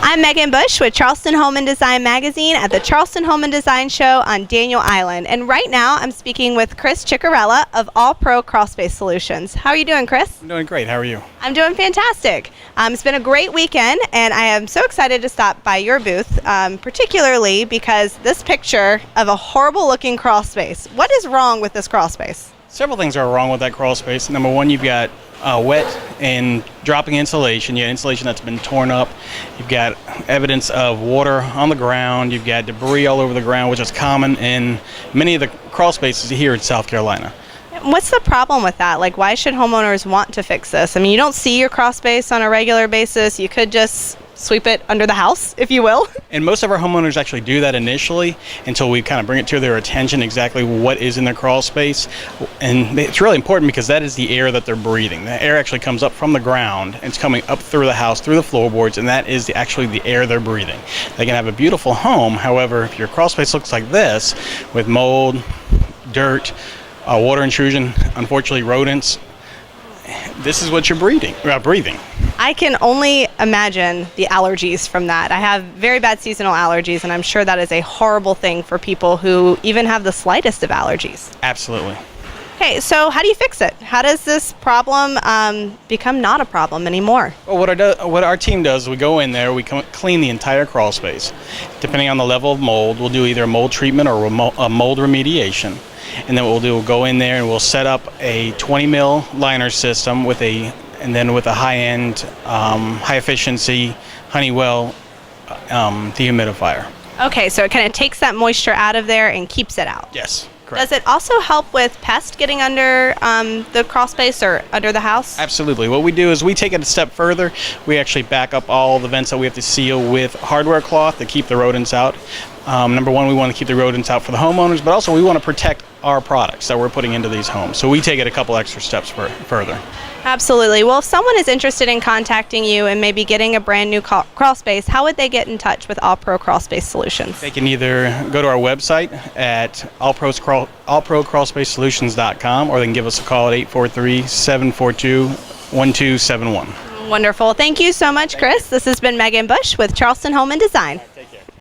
I'm Megan Bush with Charleston Home and Design Magazine at the Charleston Home and Design Show on Daniel Island. And right now I'm speaking with Chris Ciccarella of All Pro Crawlspace Solutions. How are you doing, Chris? I'm doing great. How are you? I'm doing fantastic. It's been a great weekend and I am so excited to stop by your booth, particularly because this picture of a horrible looking crawl space. What is wrong with this crawl space? Several things are wrong with that crawl space. Number one, you've got wet and dropping insulation. You have insulation that's been torn up. You've got evidence of water on the ground. You've got debris all over the ground, which is common in many of the crawl spaces here in South Carolina. What's the problem with that? Like, why should homeowners want to fix this? I mean, you don't see your crawl space on a regular basis. You could just sweep it under the house, if you will. And most of our homeowners actually do that initially until we kind of bring it to their attention exactly what is in their crawl space. And it's really important because that is the air that they're breathing. The air actually comes up from the ground and it's coming up through the house, through the floorboards, and that is actually the air they're breathing. They can have a beautiful home, however, if your crawl space looks like this, with mold, dirt, water intrusion, unfortunately rodents, this is what you're breathing. I can only imagine the allergies from that. I have very bad seasonal allergies, and I'm sure that is a horrible thing for people who even have the slightest of allergies. Absolutely. Okay, so how do you fix it? How does this problem become not a problem anymore? Well, what our team does is we go in there, we clean the entire crawl space. Depending on the level of mold, we'll do either a mold treatment or a mold remediation. And then what we'll do, we'll go in there and we'll set up a 20 mil liner system with a high-end, high-efficiency Honeywell dehumidifier. Okay, so it kind of takes that moisture out of there and keeps it out. Yes, correct. Does it also help with pests getting under the crawl space or under the house? Absolutely. What we do is we take it a step further. We actually back up all the vents that we have to seal with hardware cloth to keep the rodents out. Number one, we want to keep the rodents out for the homeowners, but also we want to protect our products that we're putting into these homes. So we take it a couple extra steps further. Absolutely. Well, if someone is interested in contacting you and maybe getting a brand new crawl space, how would they get in touch with All Pro Crawlspace Solutions? They can either go to our website at allprocrawlspacesolutions.com or they can give us a call at 843-742-1271. Wonderful. Thank you so much, Chris. This has been Megan Bush with Charleston Home and Design.